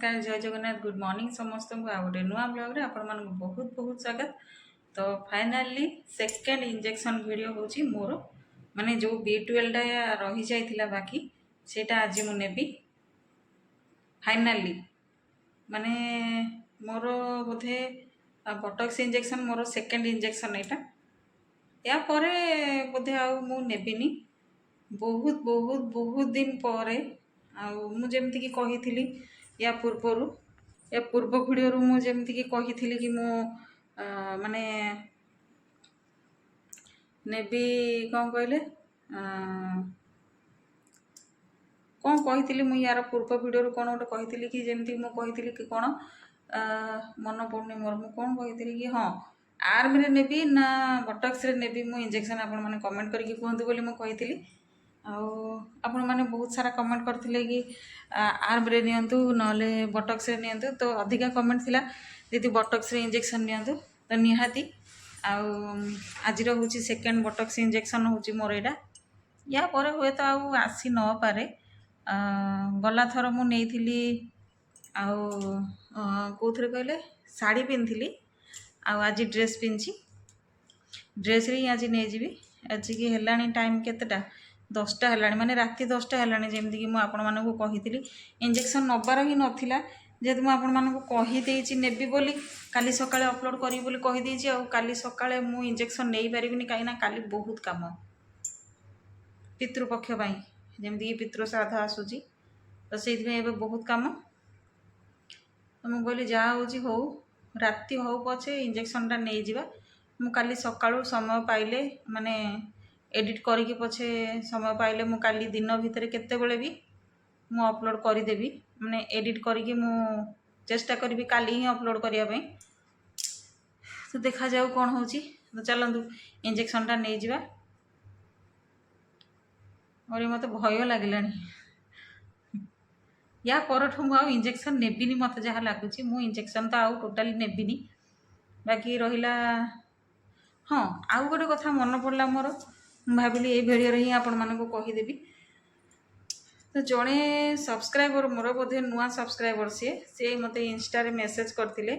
नमस्कार जय Jagannath good morning समस्त को आ गए नुआ ब्लॉग रे आपण मानक बहुत बहुत स्वागत। तो फाइनाली सेकेंड इंजेक्शन वीडियो होची मोर माने जो B12 टा रही जाइथिला बाकी सेटा आज मु नेबी फाइनाली माने मोर बोधे buttocks injection more second injection एटा या परे बोधे आ मु नेबिनी बहुत बहुत बहुत दिन पर मु जेमती की कही या पूर्व वीडियो मु जेमती की कही कि मु माने नेबी कौन कहले कौन कही मु यार पूर्व वीडियो कौन गोटे कही कि जमती मु कही कि कौन मन पड़नी मोर मु कौन कही कि हाँ आर्म रे नेबी ना बटक्स रे नेबी मु इंजेक्शन आपण मैंने कमेंट करके कहतु बोली मु कही आपण मैंने बहुत सारा कमेंट करते कि आर्म रे नियंतु नले बटक्स रे नियंतु तो अधिका कमेंट थिला दीदी बटक्स रे इंजेक्शन नियंतु तो निहाती आज हूँ सेकेंड बटक्स इंजेक्शन हूँ मोर यहाँ या पर हुए तो आउ आसी न पारे गला थर मु नहीं कौन कहले शाढ़ी पिंधि आज ड्रेस पिंधि ड्रेस रे आज नहीं जी आज की है टाइम केतेटा 10टा है माने राति 10टा है जमीक मुझे आपण मानक कही इंजेक्शन नबार ही नाला जेहेतु मुझे आपण मानक कहीदे नेबी बोली काली सकाळे अपलोड करी बोली कहीदे काली सकाळे मु इंजेक्शन नहीं पारिनी कहीं काली बहुत काम पितृपक्ष जमीक पितृ श्राद्ध आसूची तो से बहुत कम तो मुझे कहली जहाँ हूँ राति हो पछे इंजेक्शन टा नहीं जावा मु काली सकाळु समय पाइले माने एडिट करके पछे समय पाइले मु काली दिन भितर केतेबेले भी मु अपलोड करदेवी माने एडिट करके मु चेष्टा करी काली ही अपलोड करने तो देखा जाऊ कौन होची तो चलतु इंजेक्शन टा नहीं जावा और मत भय लगे या परठू मुझे इंजेक्शन नेबिनी मत जहाँ लगुच मु इंजेक्शन तो आउ टोटाली नेबिनी बाकी रहिला हाँ आउ गोटे कथा मन पड़ा मोर भाविली ये भिडियो ही आपण मानक कहीदेवी तो जड़े सब्सक्राइबर मोर बोधे नुआ सब्सक्राइबर सी मत इंस्टा रे मेसेज करते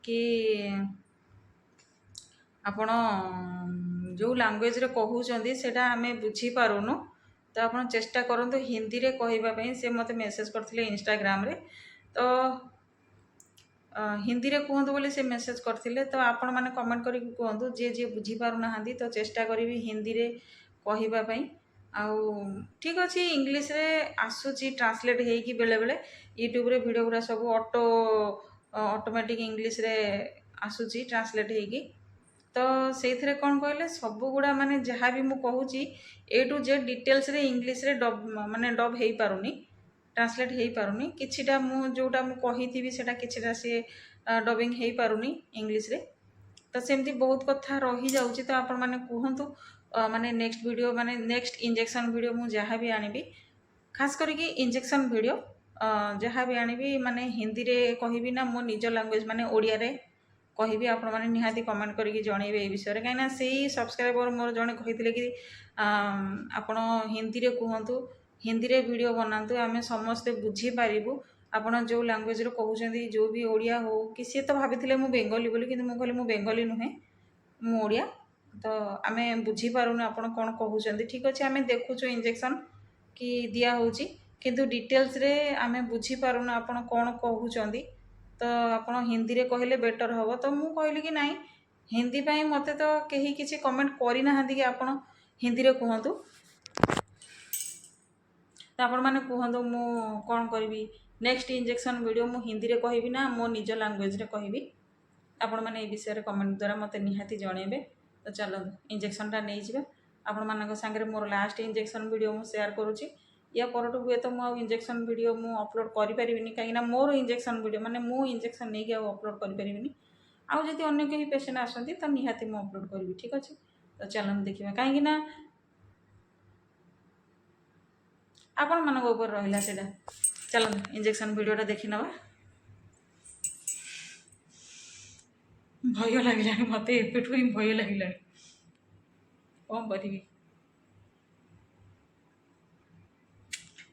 कि आपण जो लैंग्वेज रे कहउचंदी सेटा हमें बुझी पारुनु तो आप चेष्टा करूँ हिंदी रे कहवाई से मत मेसेज करते इंस्टाग्राम रे तो हिंदी रे कहतु बोली से मेसेज करते तो आपण मैंने कमेंट करके कहतु जे जे बुझीपार ना तो चेष्टा करी हिंदी रे कहवाई आउ ठीक अच्छे इंग्लीश रे आसूची ट्रांसलेट होगी बेले बेले यूट्यूब रे वीडियो गुरा सब ऑटोमेटिक इंग्लीश रे आसूची ट्रांसलेट होगी तो से कौन कहले सब गुड़ा माने जहाँ भी मुझे कहूँ ए टू जेड डिटेल्स रे इंग्लीश रे डब माने डब हो पारुनी ट्रांसलेट हो पारुनी किछिटा मु जोटा मु कही सेटा किछिटा से डबिंग हो पारुनी इंग्लीश रे तो सेमती बहुत कथा रही जाउची तो आपण माने कहंतु माने नेक्स्ट वीडियो माने नेक्स्ट इंजेक्शन वीडियो मु जहाँ भी आनिबी खास करके इंजेक्शन वीडियो जहाँ भी आनिबी माने हिंदी रे कहबी ना मो निज लैंग्वेज माने ओडिया रे कहबी आपण माने निहाती कमेंट करके जनइबे ए विषय रे काइना सेही सब्सक्राइबर मोर जने कहितले कि आपण हिंदी रे कहंतु हिंदी रे वीडियो बनातु आमे समस्ते बुझी पारिबु आपण जो लैंग्वेज रे कहउचंदी जो भी ओडिया हो कि से तो भाबिथिले मु बेंगली बोली कि मु कहले मु बेंगली नुहे मु ओडिया तो आमे बुझी पारुनु आपण कोन कहउचंदी ठीक अछि आमे देखुचो इंजेक्शन कि दिया होउची किंतु डिटेल्स रे आमे बुझी पारुनु आपण कोन कहउचंदी तो आपण हिंदी रे कहले बेटर होबो तो मु कहली कि नाही हिंदी पाई मते तो केही किछि कमेंट करि नाहंदी कि आपण हिंदी रे कहंतु तो आपण माने कहंतु मु कोन करबी नेक्स्ट इंजेक्शन वीडियो मु हिंदी रे कहबी ना मो निज लैंग्वेज रे कहबी आपण माने ए विषय रे कमेंट द्वारा मते निहाती जणेबे तो चलो इंजेक्शन टा नहीं जिबे आपण मानक संगे मोर लास्ट इंजेक्शन वीडियो मु शेयर करूची या परटू हुए तो मु इंजेक्शन वीडियो मु अपलोड करि परिबिनी काईना मोर इंजेक्शन वीडियो माने मु इंजेक्शन नहीं के अपलोड करि परिबिनी आउ जदि अन्य केही पेशेंट आसंती तो निहाती मु अपलोड करबी ठीक अछि तो चलन देखिबा काईकि ना आपण मानक ऊपर रहिला सेटा चलन इंजेक्शन वीडियो टा देखि नबा भय लागिला मते एपेठु ही भय लागिला कौन करी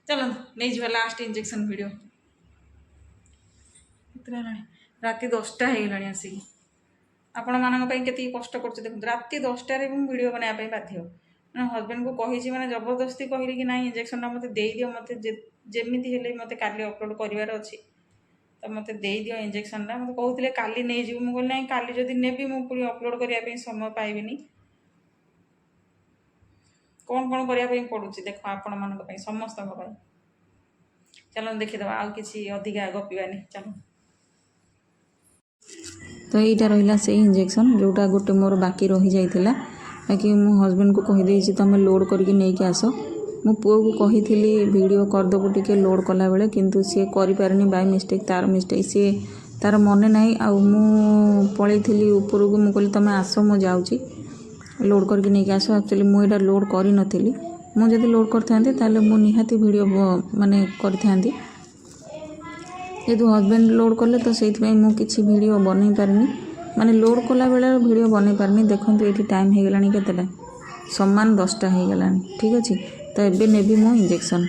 चलो नहीं जी लास्ट इंजेक्शन वीडियो ରାତି 10ଟା ହେଇଗଲାଣି ଆସିକି ଆପଣମାନଙ୍କ ପାଇଁ କେତିକି କଷ୍ଟ କରୁଛି ଦେଖନ୍ତୁ। ରାତି 10ଟାରେ ମୁଁ ଭିଡ଼ିଓ ବନାଇବା ପାଇଁ ବାଧ୍ୟ, ମାନେ ହଜବେଣ୍ଡକୁ କହିଛି, ମାନେ ଜବରଦସ୍ତି କହିଲି କି ନାଇଁ ଇଞ୍ଜେକ୍ସନଟା ମୋତେ ଦେଇଦିଅ, ମୋତେ ଯେମିତି ହେଲେ ମୋତେ କାଲି ଅପଲୋଡ଼ କରିବାର ଅଛି, ତ ମୋତେ ଦେଇଦିଅ ଇଞ୍ଜେକ୍ସନଟା। ମୋତେ କହୁଥିଲେ କାଲି ନେଇଯିବୁ, ମୁଁ କହିଲି ନାଇଁ କାଲି ଯଦି ନେବି ମୁଁ ପୁଣି ଅପଲୋଡ଼ କରିବା ପାଇଁ ସମୟ ପାଇବିନି। କ'ଣ କ'ଣ କରିବା ପାଇଁ ପଡ଼ୁଛି ଦେଖ ଆପଣମାନଙ୍କ ପାଇଁ, ସମସ୍ତଙ୍କ ପାଇଁ। ଚାଲନ୍ତୁ ଦେଖିଦେବା, ଆଉ କିଛି ଅଧିକା ଗପିବାନି, ଚାଲ। ତ ଏଇଟା ରହିଲା ସେଇ ଇଞ୍ଜେକ୍ସନ୍ ଯେଉଁଟା ଗୋଟେ ମୋର ବାକି ରହିଯାଇଥିଲା, ବାକି ମୁଁ ହଜବେଣ୍ଡକୁ କହିଦେଇଛି ତୁମେ ଲୋଡ଼୍ କରିକି ନେଇକି ଆସ। ମୁଁ ପୁଅକୁ କହିଥିଲି ଭିଡ଼ିଓ କରିଦେବୁ ଟିକେ ଲୋଡ଼୍ କଲାବେଳେ, କିନ୍ତୁ ସିଏ କରିପାରିନି, ବାଇ ମିଷ୍ଟେକ୍, ତା'ର ମିଷ୍ଟେକ୍, ସିଏ ତା'ର ମନେ ନାହିଁ। ଆଉ ମୁଁ ପଳେଇଥିଲି ଉପରକୁ, ମୁଁ କହିଲି ତୁମେ ଆସ ମୁଁ ଯାଉଛି ଲୋଡ଼୍ କରିକି ନେଇକି ଆସ। ଆକ୍ଚୁଆଲି ମୁଁ ଏଇଟା ଲୋଡ଼୍ କରିନଥିଲି, ମୁଁ ଯଦି ଲୋଡ଼୍ କରିଥାନ୍ତି ତାହେଲେ ମୁଁ ନିହାତି ଭିଡ଼ିଓ ମାନେ କରିଥାନ୍ତି, ଯେହେତୁ ହଜବେଣ୍ଡ ଲୋଡ଼୍ କଲେ ତ ସେଇଥିପାଇଁ ମୁଁ କିଛି ଭିଡ଼ିଓ ବନେଇ ପାରିନି, ମାନେ ଲୋଡ଼୍ କଲାବେଳେ ଭିଡ଼ିଓ ବନେଇ ପାରିନି। ଦେଖନ୍ତୁ ଏଇଠି ଟାଇମ୍ ହେଇଗଲାଣି କେତେଟା, ସମାନ 10ଟା ହେଇଗଲାଣି, ଠିକ୍ ଅଛି। ତ ଏବେ ନେବି ମୁଁ ଇଞ୍ଜେକ୍ସନ୍,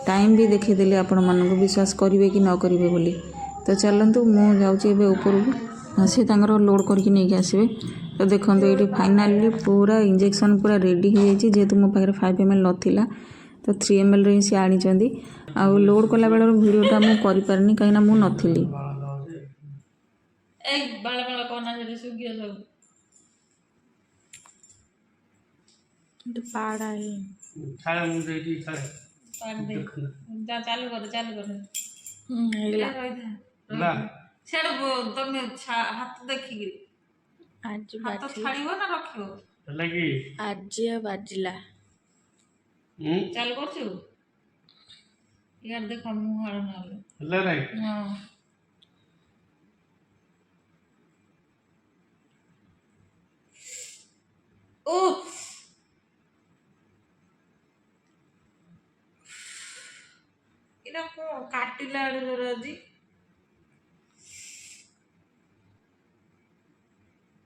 ଟାଇମ୍ ବି ଦେଖେଇଦେଲି ଆପଣମାନଙ୍କୁ, ବିଶ୍ୱାସ କରିବେ କି ନ କରିବେ ବୋଲି। ତ ଚାଲନ୍ତୁ ମୁଁ ଯାଉଛି ଏବେ ଉପରକୁ, ସେ ତାଙ୍କର ଲୋଡ଼୍ କରିକି ନେଇକି ଆସିବେ। ତ ଦେଖନ୍ତୁ ଏଇଠି ଫାଇନାଲି ପୁରା ଇଞ୍ଜେକ୍ସନ୍ ପୁରା ରେଡ଼ି ହେଇଯାଇଛି, ଯେହେତୁ ମୋ ପାଖରେ 5 ml ନଥିଲା ତ 3 mlରେ ହିଁ ସିଏ ଆଣିଛନ୍ତି। ଆଉ ଲୋଡ଼୍ କଲାବେଳର ଭିଡ଼ିଓଟା ମୁଁ କରିପାରିନି କାହିଁକିନା ମୁଁ ନଥିଲି। ଏଇ ବାଳ ବାଳ କନା ସେଠି ଶୁଖିବ ସବୁ ପାଡ଼ା ଛାଡ଼ ମୁଁ ସେଇଠି ଛାଡ଼ ଯା ଚାଲୁ କର ହେଇଗଲା ରହିଥା ସିଆଡ଼େ ତମେ ହାତ ଦେଖିକିରି ଆଜି ହାତ ଛାଡ଼ିବ ନା ରଖିବ ହେଲା କି ଆଜି ବାଜିଲା ଚାଲୁ କରୁଛୁ ଇଆଡ଼େ ଦେଖ ମୁହଁ ଆଡ଼ ନହେଲେ ହେଲା ନାଇଁ ହଁ ଓ ଏଇଟା କ'ଣ କାଟିଲା ଆଡ଼େ ଜୋର ଆଜି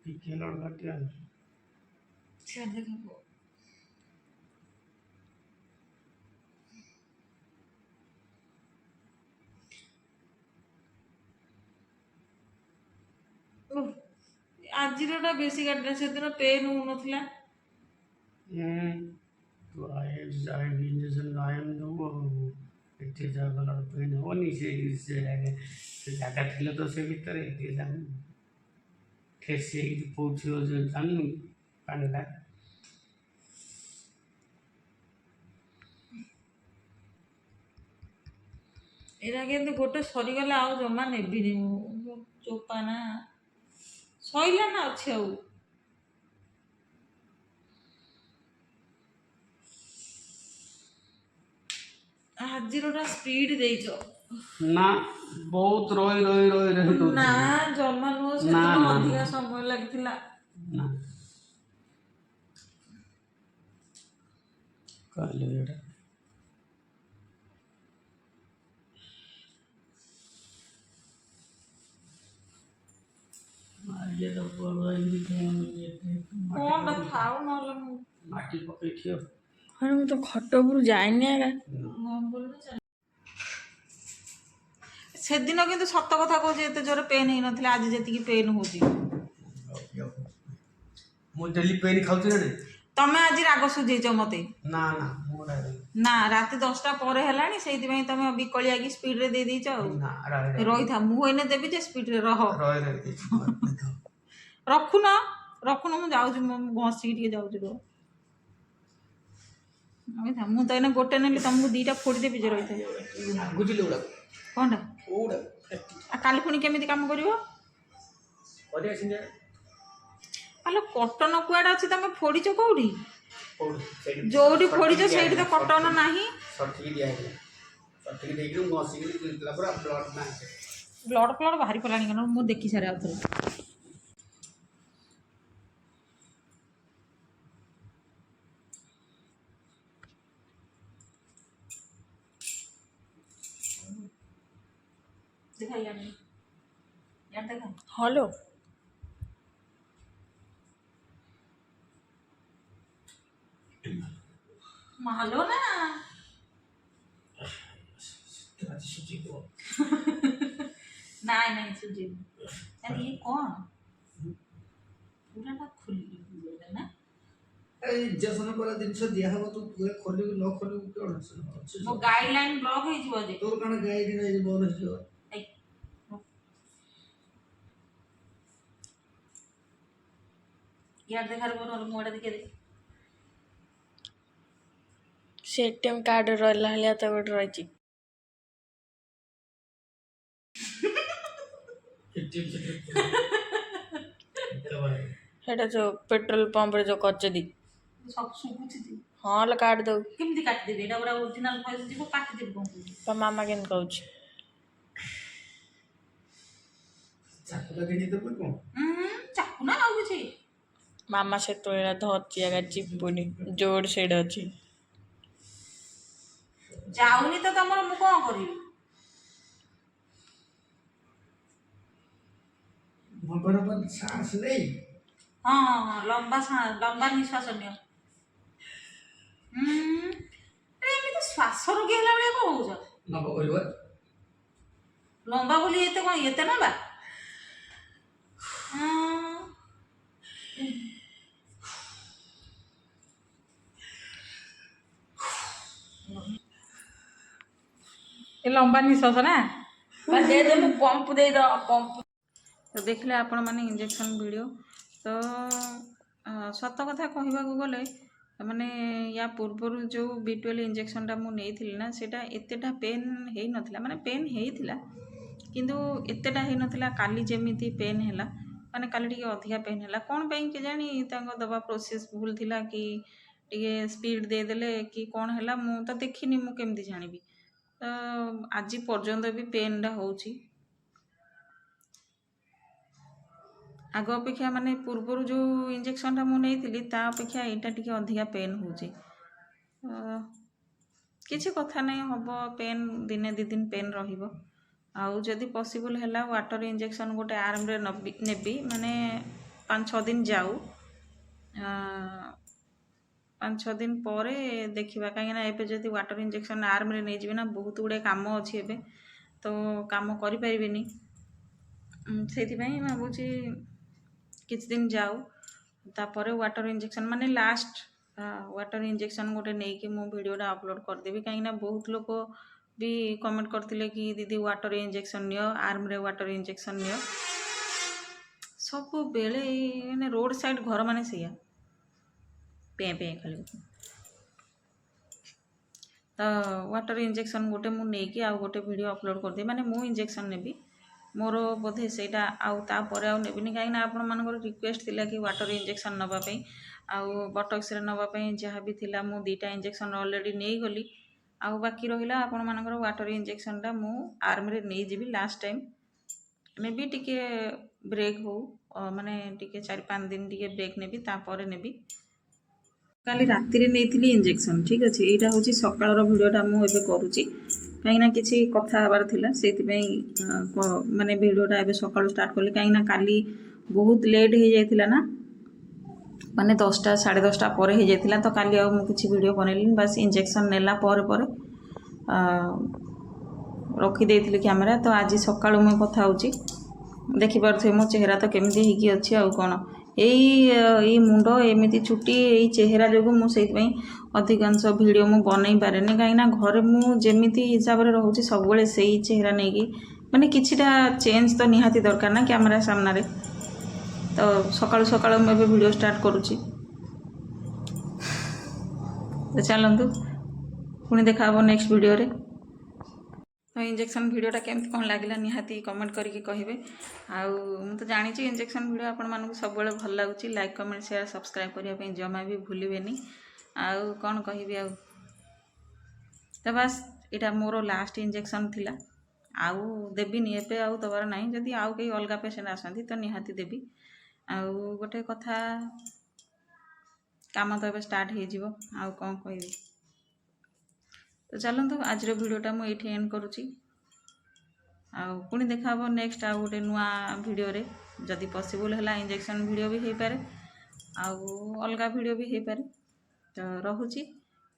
ଟିକେ ଲଡ଼ କାଟିବା ସିଆଡ଼େ ଦେଖ ଆଜିରଟା ବେଶୀ କାଟିଲା ସେଦିନ ପେନ୍ ହେଉନଥିଲା ତୁ ଇଞ୍ଜେକ୍ସନ୍ ଆଇଏମ୍ ଦେବୁ ଆଉ ଏଠି ଯାହା ଗଲା ପେନ୍ ହେବନି ସେ ଜାଗା ଥିଲେ ତ ସେ ଭିତରେ ଟିକେ ଜାଣିବୁ ଠେସି ହେଇକି ପଉଥିବ ଜାଣିନୁ ପାଣିଟା ଏଇଟା କିନ୍ତୁ ଗୋଟେ ସରିଗଲେ ଆଉ ଜମା ନେବିନି ମୁଁ ଚୋପା ନା ସଇଲା ନା ଅଛି ଆଉ ଆଜିରଟା ସ୍ପିଡ୍ ଦେଇଛ ନା ବହୁତ ରହି ନା ଜମା ନୁହଁ ସେଦିନ ଅଧିକା ସମୟ ଲାଗିଥିଲା ନା କହିଲେ ଏଇଟା କ'ଣଟା ଥାଉ ନହେଲେ ମୁଁ ମାଟି ପକେଇଥିବ ମୁଁ ତ ଖଟ ଉପରୁ ଯାଇନି ଆଗା ସେଦିନ କିନ୍ତୁ ସତ କଥା କହୁଛି ଏତେ ଜୋରେ ପେନ୍ ହେଇନଥିଲା ଆଜି ଯେତିକି ପେନ୍ ହଉଛି ମୁଁ ଡେଲି ପେନ୍ ଖାଉଛି ନା ତମେ ଆଜି ରାଗ ସୁଝେଇଛ ମତେ ନା ନା ରାତି 10ଟା ପରେ ହେଲାଣି ସେଇଥିପାଇଁ ତମେ ବିକଳିଆକି ସ୍ପିଡରେ ଦେଇ ଦେଇଛ ଆଉ ରହିଥା ମୁଁ ଏଇନେ ଦେବି ଯେ ସ୍ପିଡରେ ରଖୁନ ମୁଁ ଯାଉଛି ମୁଁ ଘଷିକି ଟିକେ ଯାଉଛି ରୁହ ରହିଥା ମୁଁ ତ ଏଇନେ ଗୋଟେ ନେଲି ତମକୁ 2ଟା ଫୋଡ଼ିଦେବି ଯେ ରହିଥା କ'ଣଟା କାଲି ପୁଣି କେମିତି କାମ କରିବ ଆଲୋ କଟନ କୁଆଡ଼େ ଅଛି ତମେ ଫୋଡ଼ିଛ କୋଉଠି ଯୋଉଠି ଫୋଡ଼ିଛ ସେଇଠି ତ କଟନ ନାହିଁ ବ୍ଲଡ଼ ବାହାରି ପଡ଼ିଲାଣି କାରଣ ମୁଁ ଦେଖି ସାରେ ଆଉ ଥରେ ହ୍ୟାଲୋ ମାଲୋ ନା ନାଇଁ ନାଇଁ ସୁଝେଇବୁ। ଆରେ ଇଏ କ'ଣ ପୁରାଟା ଖୋଲିକି ନା ଏଇ ଇଞ୍ଜେକ୍ସନ ପରେ ଜିନିଷ ଦିଆହବ ତୁ ପୁରା ଖୋଲିବୁ ନ ଖୋଲିବୁ କ'ଣ ଅଛି? ମୋ ଗାଇଡଲାଇନ ବ୍ଲକ୍ ହେଇଯିବ ଯେ। ତୋର କ'ଣ ଗାଇଡଲାଇନ ବନ୍ଦ ହେଇଯିବ? ଏଇ ଇଆଡ଼େ ଦେଖାରେ ମୋର ନହେଲେ ମୁଁ ଏଇଟା ଦେଖେଇ ଦେ। ସେ ATM କାର୍ଡ଼ ରହିଲା ଭଳିଆ ତ ଗୋଟେ ରହିଛି। ସେଇଟା ଯୋଉ ପେଟ୍ରୋଲ ପମ୍ପରେ ଯୋଉ କରୁଛନ୍ତି। ସବୁ ଶୁଭୁଛି ହଁ ଲୋ କାର୍ଡ଼ ଦଉ। କେମିତି କାଟିଦେବି? ଏଇଟା ପୁରା ଓରିଜିନାଲ ଭଏସ୍ ଯିବ, କାଟିଦେବି କ'ଣ କହୁଛି? ତା ମାମା କେମିତି କହୁଛି? ଚାକୁଟା କିଣିଦେବୁ କ'ଣ? ଚାକୁ ନା ଆଉ କିଛି? ମାମା ସେତେବେଳେ ଧରିଛି ଆଗା ଚିପୁନି ଜୋର ସେଇଟା ଅଛି। ଯାଉନି ତ ତମର, ମୁଁ କ'ଣ କରିବି? ସାହସ ନେଇ ହଁ ହଁ ହଁ, ଲମ୍ବା ନିଶ୍ୱାସ ନିଅ। ଏମିତି ଶ୍ୱାସ ରୋଗୀ ହେଲା ଭଳିଆ କ'ଣ ହଉଛ? ନବ କରିବ ଲମ୍ବା ବୋଲି ଏତେ କ'ଣ ଏତେ ନବା? ଏ ଲମ୍ବା ନିଶ୍ୱାସ ନା ଦେଇଦେ ମୁଁ ପମ୍ପ ଦେଇଦ ପମ୍ପ। ତ ଦେଖିଲେ ଆପଣମାନେ ଇଞ୍ଜେକ୍ସନ୍ ଭିଡ଼ିଓ। ତ ସତ କଥା କହିବାକୁ ଗଲେ ମାନେ ୟା ପୂର୍ବରୁ ଯେଉଁ B12 ଇଞ୍ଜେକ୍ସନ୍ଟା ମୁଁ ନେଇଥିଲି ନା, ସେଇଟା ଏତେଟା ପେନ୍ ହେଇନଥିଲା। ମାନେ ପେନ୍ ହେଇଥିଲା କିନ୍ତୁ ଏତେଟା ହେଇନଥିଲା। କାଲି ଯେମିତି ପେନ୍ ହେଲା, ମାନେ କାଲି ଟିକେ ଅଧିକା ପେନ୍ ହେଲା। କ'ଣ ପାଇଁ କେଜାଣି ତାଙ୍କ ଦେବା ପ୍ରୋସେସ୍ ଭୁଲ ଥିଲା କି ଟିକେ ସ୍ପିଡ଼ ଦେଇଦେଲେ କି କ'ଣ ହେଲା, ମୁଁ ତ ଦେଖିନି, ମୁଁ କେମିତି ଜାଣିବି? ତ ଆଜି ପର୍ଯ୍ୟନ୍ତ ବି ପେନ୍ଟା ହେଉଛି। ଆଗ ଅପେକ୍ଷା ମାନେ ପୂର୍ବରୁ ଯେଉଁ ଇଞ୍ଜେକ୍ସନ୍ଟା ମୁଁ ନେଇଥିଲି ତା ଅପେକ୍ଷା ଏଇଟା ଟିକେ ଅଧିକା ପେନ୍ ହେଉଛି। କିଛି କଥା ନାହିଁ, ହେବ ପେନ୍ ଦିନେ ଦୁଇ ଦିନ ପେନ୍ ରହିବ। ଆଉ ଯଦି ପସିବୁଲ୍ ହେଲା ୱାଟର ଇଞ୍ଜେକ୍ସନ୍ ଗୋଟେ ଆର୍ମରେ ନେବି, ମାନେ 5-6 ଦିନ ଯାଉ, 5-6 ଦିନ ପରେ ଦେଖିବା। କାହିଁକିନା ଏବେ ଯଦି ୱାଟର ଇଞ୍ଜେକ୍ସନ୍ ଆର୍ମରେ ନେଇଯିବି ନା, ବହୁତ ଗୁଡ଼ିଏ କାମ ଅଛି ଏବେ, ତ କାମ କରିପାରିବିନି। ସେଇଥିପାଇଁ ଭାବୁଛି କିଛି ଦିନ ଯାଉ, ତାପରେ ୱାଟର ଇଞ୍ଜେକ୍ସନ୍ ମାନେ ଲାଷ୍ଟ ୱାଟର ଇଞ୍ଜେକ୍ସନ୍ ଗୋଟେ ନେଇକି ମୁଁ ଭିଡ଼ିଓଟା ଅପଲୋଡ଼ କରିଦେବି। କାହିଁକିନା ବହୁତ ଲୋକ ବି କମେଣ୍ଟ କରିଥିଲେ କି ଦିଦି ୱାଟର ଇଞ୍ଜେକ୍ସନ୍ ନିଅ, ଆର୍ମରେ ୱାଟର ଇଞ୍ଜେକ୍ସନ୍ ନିଅ। ସବୁବେଳେ ମାନେ ରୋଡ଼ ସାଇଡ଼୍ ଘର ମାନେ ସେଇଆ ପେଁ ପେଁ ଖାଲି। ତ ୱାଟର ଇଞ୍ଜେକ୍ସନ୍ ଗୋଟେ ମୁଁ ନେଇକି ଆଉ ଗୋଟେ ଭିଡ଼ିଓ ଅପଲୋଡ଼ କରିଦେବି। ମାନେ ମୁଁ ଇଞ୍ଜେକ୍ସନ୍ ନେବି, ମୋର ବୋଧେ ସେଇଟା ଆଉ ତାପରେ ଆଉ ନେବିନି। କାହିଁକିନା ଆପଣମାନଙ୍କର ରିକ୍ୱେଷ୍ଟ ଥିଲା କି ୱାଟର ଇଞ୍ଜେକ୍ସନ୍ ନେବା ପାଇଁ, ଆଉ ବଟକ୍ସରେ ନେବା ପାଇଁ ଯାହା ବି ଥିଲା। ମୁଁ 2ଟା ଇଞ୍ଜେକ୍ସନ୍ ଅଲରେଡ଼ି ନେଇଗଲି, ଆଉ ବାକି ରହିଲା ଆପଣମାନଙ୍କର ୱାଟର ଇଞ୍ଜେକ୍ସନ୍ଟା ମୁଁ ଆର୍ମରେ ନେଇଯିବି ଲାଷ୍ଟ ଟାଇମ୍। ମେ ବି ଟିକେ ବ୍ରେକ୍ ହଉ, ମାନେ ଟିକେ 4-5 ଦିନ ଟିକେ ବ୍ରେକ୍ ନେବି, ତାପରେ ନେବି। କାଲି ରାତିରେ ନେଇଥିଲି ଇଞ୍ଜେକ୍ସନ୍, ଠିକ୍ ଅଛି। ଏଇଟା ହେଉଛି ସକାଳର ଭିଡ଼ିଓଟା ମୁଁ ଏବେ କରୁଛି, କାହିଁକିନା କିଛି କଥା ହେବାର ଥିଲା। ସେଇଥିପାଇଁ ମାନେ ଭିଡ଼ିଓଟା ଏବେ ସକାଳୁ ଷ୍ଟାର୍ଟ କଲି। କାହିଁକିନା କାଲି ବହୁତ ଲେଟ୍ ହେଇଯାଇଥିଲା ନା, ମାନେ 10ଟା 10:30 ପରେ ହେଇଯାଇଥିଲା। ତ କାଲି ଆଉ ମୁଁ କିଛି ଭିଡ଼ିଓ ବନେଇଲିନି, ବାସ୍ ଇଞ୍ଜେକ୍ସନ୍ ନେଲା ପରେ ରଖିଦେଇଥିଲି କ୍ୟାମେରା। ତ ଆଜି ସକାଳୁ ମୁଁ କଥା ହେଉଛି, ଦେଖିପାରୁଥିବେ ମୋ ଚେହେରା ତ କେମିତି ହେଇକି ଅଛି। ଆଉ କ'ଣ ଏଇ ମୁଣ୍ଡ ଏମିତି ଚୁଟି, ଏଇ ଚେହେରା ଯୋଗୁଁ ମୁଁ ସେଇଥିପାଇଁ ଅଧିକାଂଶ ଭିଡ଼ିଓ ମୁଁ ବନେଇ ପାରେନି। କାହିଁକିନା ଘରେ ମୁଁ ଯେମିତି ହିସାବରେ ରହୁଛି ସବୁବେଳେ ସେଇ ଚେହେରା ନେଇକି, ମାନେ କିଛିଟା ଚେଞ୍ଜ ତ ନିହାତି ଦରକାର ନା କ୍ୟାମେରା ସାମ୍ନାରେ। ତ ସକାଳୁ ସକାଳୁ ମୁଁ ଏବେ ଭିଡ଼ିଓ ଷ୍ଟାର୍ଟ କରୁଛି। ତ ଚାଲନ୍ତୁ ପୁଣି ଦେଖା ହେବ ନେକ୍ସଟ ଭିଡ଼ିଓରେ। ତ ଇଞ୍ଜେକ୍ସନ୍ ଭିଡ଼ିଓଟା କେମିତି କ'ଣ ଲାଗିଲା ନିହାତି କମେଣ୍ଟ କରିକି କହିବେ। ଆଉ ମୁଁ ତ ଜାଣିଛି ଇଞ୍ଜେକ୍ସନ୍ ଭିଡ଼ିଓ ଆପଣମାନଙ୍କୁ ସବୁବେଳେ ଭଲ ଲାଗୁଛି। ଲାଇକ୍, କମେଣ୍ଟ, ସେୟାର, ସବସ୍କ୍ରାଇବ୍ କରିବା ପାଇଁ ଜମା ବି ଭୁଲିବେନି। ଆଉ କ'ଣ କହିବି, ଆଉ ତ ବାସ୍ ଏଇଟା ମୋର ଲାଷ୍ଟ ଇଞ୍ଜେକ୍ସନ୍ ଥିଲା। ଆଉ ଦେବିନି ଏବେ, ଆଉ ଦେବାର ନାହିଁ। ଯଦି ଆଉ କେହି ଅଲଗା ପେସେଣ୍ଟ ଆସନ୍ତି ତ ନିହାତି ଦେବି। ଆଉ ଗୋଟେ କଥା, କାମ ତ ଏବେ ଷ୍ଟାର୍ଟ ହେଇଯିବ, ଆଉ କ'ଣ କହିବି। ତ ଚାଲନ୍ତୁ ଆଜିର ଭିଡ଼ିଓଟା ମୁଁ ଏଇଠି ଏଣ୍ଡ କରୁଛି। ଆଉ ପୁଣି ଦେଖା ହେବ ନେକ୍ସଟ ଆଉ ଗୋଟେ ନୂଆ ଭିଡ଼ିଓରେ। ଯଦି ପସିବୁଲ୍ ହେଲା ଇଞ୍ଜେକ୍ସନ୍ ଭିଡ଼ିଓ ବି ହେଇପାରେ, ଆଉ ଅଲଗା ଭିଡ଼ିଓ ବି ହେଇପାରେ। ତ ରହୁଛି।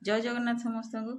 ଜୟ ଜଗନ୍ନାଥ ସମସ୍ତଙ୍କୁ।